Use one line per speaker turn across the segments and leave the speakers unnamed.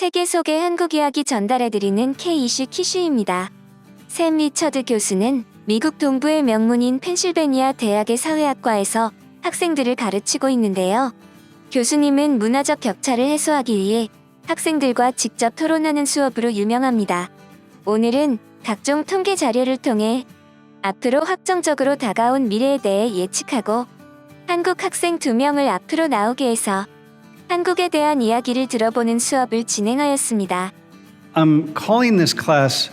세계 속의 한국 이야기 전달해드리는 K-이슈 퀴슈입니다. 샘리처드 교수는 미국 동부의 명문인 펜실베니아 대학의 사회학과에서 학생들을 가르치고 있는데요. 교수님은 문화적 격차를 해소하기 위해 학생들과 직접 토론하는 수업으로 유명합니다. 오늘은 각종 통계 자료를 통해 앞으로 확정적으로 다가온 미래에 대해 예측하고 한국 학생 2명을 앞으로 나오게 해서 한국에 대한 이야기를 들어보는 수업을 진행하였습니다.
I'm calling this class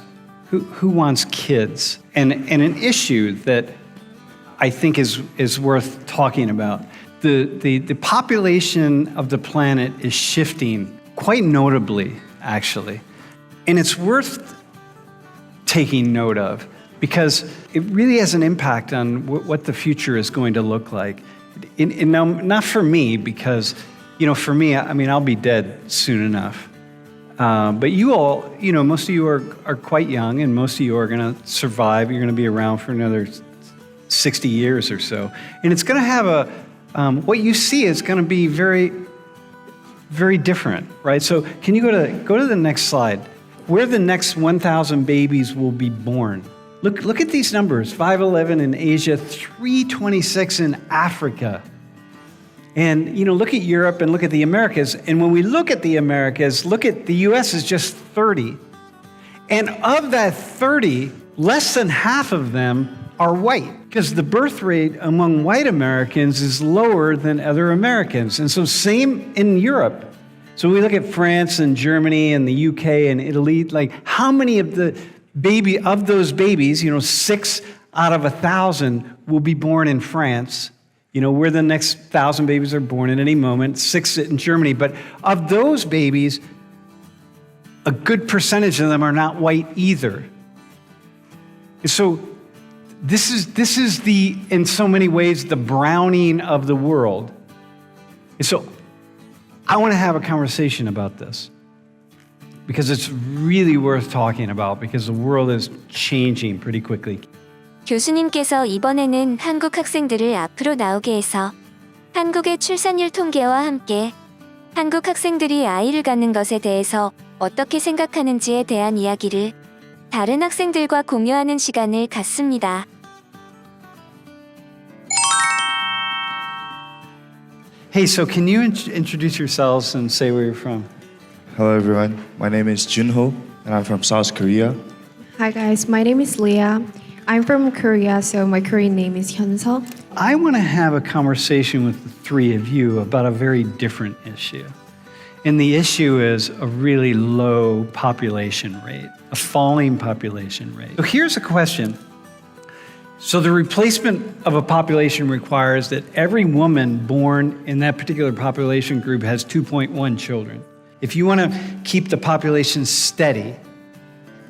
Who Wants Kids? And an issue that I think is worth talking about. The population of the planet is shifting quite notably, actually. And it's worth taking note of because it really has an impact on what the future is going to look like. And now, not for me, because, for me, I mean, I'll be dead soon enough. But you all, most of you are quite young, and most of you are going to survive. You're going to be around for another 60 years or so. And it's going to have what you see is going to be very, very different, right? So can you go to the next slide? Where the next 1,000 babies will be born. Look at these numbers, 511 in Asia, 326 in Africa. And, look at Europe and look at the Americas. And when we look at the Americas, look at the US is just 30. And of that 30, less than half of them are white because the birth rate among white Americans is lower than other Americans. And so same in Europe. So we look at France and Germany and the UK and Italy, like how many of those babies, 6 out of 1,000 will be born in France. Where the next 1,000 babies are born at any moment, 6 in Germany. But of those babies, a good percentage of them are not white either. So this is in so many ways, the browning of the world. So I want to have a conversation about this because it's really worth talking about because the world is changing pretty quickly.
교수님께서 이번에는 한국 학생들을 앞으로 나오게 해서 한국의 출산율 통계와 함께 한국 학생들이 아이를 갖는 것에 대해서 어떻게 생각하는지에 대한 이야기를 다른 학생들과 공유하는 시간을 갖습니다.
Hey, so can you introduce yourselves and say where you're from?
Hello everyone, my name is Junho and I'm from South Korea.
Hi guys, my name is Leah. I'm from Korea, so my Korean name is Hyunseo.
I want to have a conversation with the three of you about a very different issue. And the issue is a really low population rate, a falling population rate. So here's a question. So the replacement of a population requires that every woman born in that particular population group has 2.1 children. If you want to keep the population steady,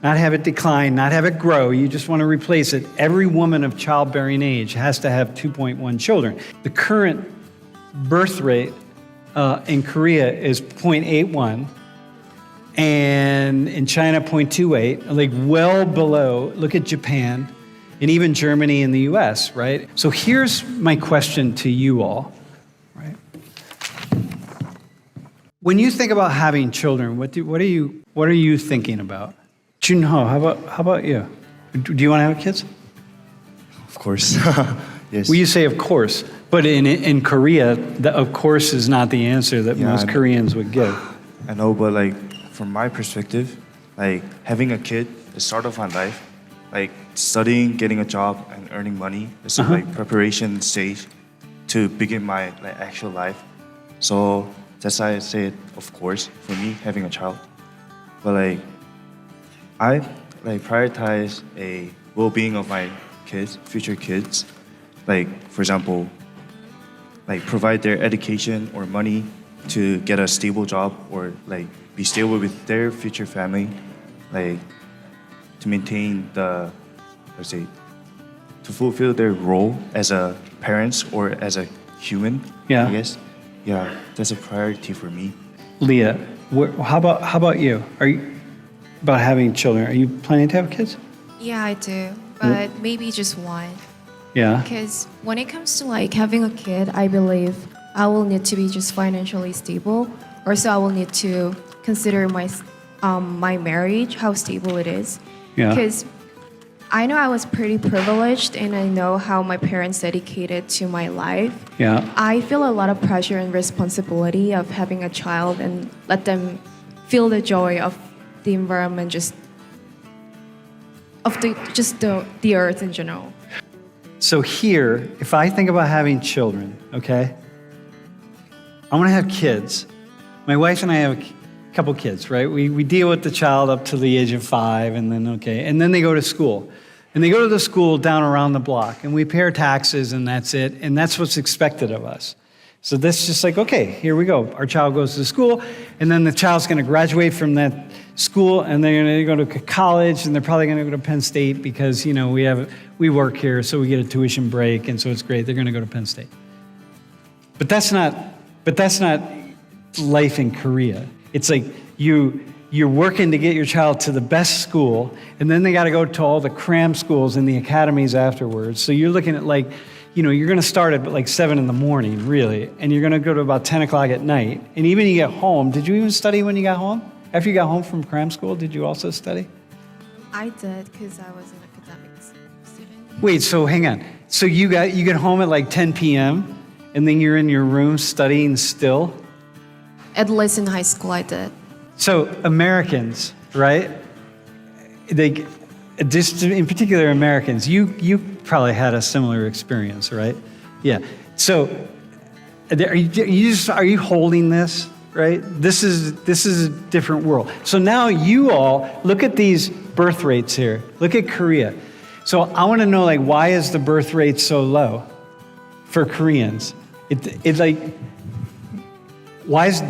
not have it decline, not have it grow, you just want to replace it, every woman of childbearing age has to have 2.1 children. The current birth rate in Korea is 0.81, and in China, 0.28, like well below. Look at Japan, and even Germany and the US, right? So here's my question to you all, right? When you think about having children, what are you thinking about? Junho, how about you? Do you want to have kids?
Of course, yes.
Well, you say of course, but in Korea, the of course is not the answer that most Koreans would give.
I know, but from my perspective, having a kid, the start of my life, studying, getting a job, and earning money is a preparation stage to begin my actual life. So that's why I say it, of course, for me having a child. But I prioritize a well-being of my kids, future kids. For example, provide their education or money to get a stable job or be stable with their future family, to maintain to fulfill their role as a parents or as a human.
Yeah.
I guess. Yeah, that's a priority for me.
Leah, how about you? About having children, are you planning to have kids?
Yeah, I do, but maybe just one.
Yeah.
Because when it comes to having a kid, I believe I will need to be just financially stable. Also, I will need to consider my marriage, how stable it is.
Yeah.
Because I know I was pretty privileged and I know how my parents dedicated to my life.
Yeah.
I feel a lot of pressure and responsibility of having a child and let them feel the joy of the environment, just the earth in general.
So here, if I think about having children, okay, I want to have kids. My wife and I have a couple kids, right? We deal with the child up to the age of 5, and then they go to school. And they go to the school down around the block, and we pay our taxes, and that's it, and that's what's expected of us. So that's just like, okay, here we go. Our child goes to school, and then the child's going to graduate from that school, and they're going to go to college, and they're probably going to go to Penn State because, you know, we work here, so we get a tuition break, and so it's great. They're going to go to Penn State. But that's not life in Korea. It's like you're working to get your child to the best school, and then they got to go to all the cram schools and the academies afterwards. So you're looking at like, you know, you're going to start at like 7 in the morning, really, and you're going to go to about 10 o'clock at night. And even you get home, did you even study when you got home? After you got home from cram school, did you also study?
I did because I was an academic student.
Wait, so hang on. So you get home at like 10 p.m., and then you're in your room studying still?
At least in high school, I did.
So Americans, right? Just in particular Americans, you probably had a similar experience, right? Yeah. So are you holding this, right? This is a different world. So now you all look at these birth rates here. Look at Korea. So I want to know, like, why is the birth rate so low for Koreans? It's like,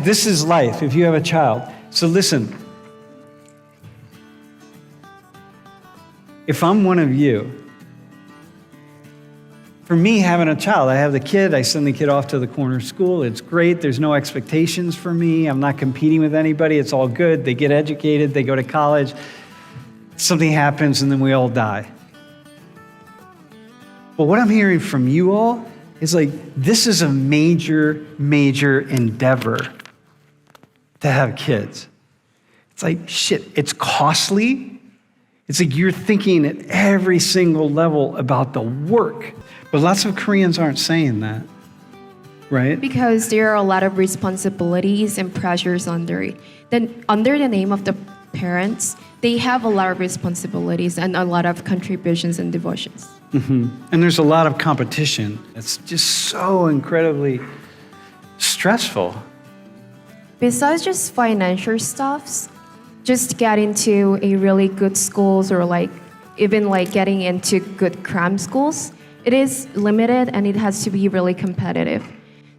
this is life if you have a child. So listen, if I'm one of you, for me having a child, I have the kid, I send the kid off to the corner school, it's great, there's no expectations for me, I'm not competing with anybody, it's all good, they get educated, they go to college, something happens and then we all die. But what I'm hearing from you all is like, this is a major, major endeavor to have kids. It's like, shit, it's costly. It's like you're thinking at every single level about the work. But lots of Koreans aren't saying that, right?
Because there are a lot of responsibilities and pressures under it. Then under the name of the parents, they have a lot of responsibilities and a lot of contributions and devotions.
Mm-hmm. And there's a lot of competition. It's just so incredibly stressful.
Besides just financial stuffs, just get into a really good schools or even getting into good cram schools, it is limited and it has to be really competitive.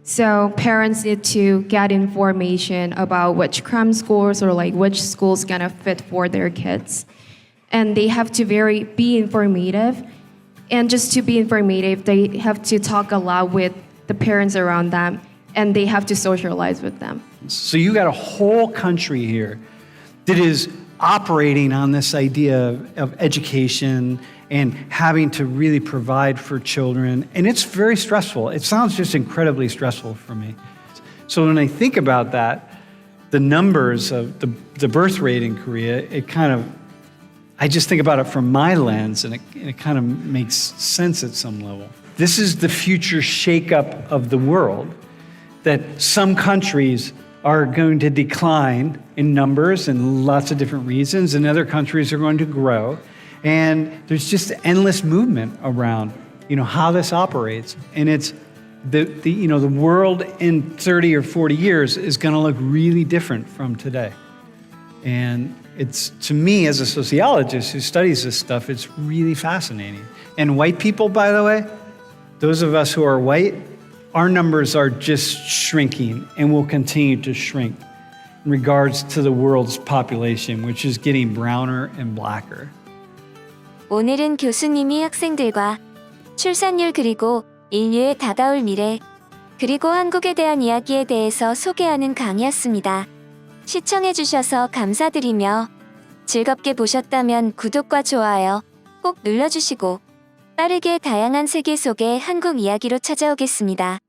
So parents need to get information about which cram schools or which schools gonna fit for their kids. And they have to be informative. And just to be informative, they have to talk a lot with the parents around them and they have to socialize with them.
So you got a whole country here that is operating on this idea of education and having to really provide for children. And it's very stressful. It sounds just incredibly stressful for me. So when I think about that, the numbers of the birth rate in Korea, I just think about it from my lens and it kind of makes sense at some level. This is the future shakeup of the world, that some countries are going to decline in numbers and lots of different reasons, and other countries are going to grow. And there's just endless movement around, how this operates. And it's the world in 30 or 40 years is going to look really different from today. And it's, to me, as a sociologist who studies this stuff, it's really fascinating. And white people, by the way, those of us who are white, our numbers are just shrinking and will continue to shrink in regards to the world's population, which is getting browner and blacker.
오늘은 교수님이 학생들과 출산율 그리고 인류의 다가올 미래 그리고 한국에 대한 이야기에 대해서 소개하는 강의였습니다. 시청해주셔서 감사드리며 즐겁게 보셨다면 구독과 좋아요 꼭 눌러주시고 빠르게 다양한 세계 속의 한국 이야기로 찾아오겠습니다.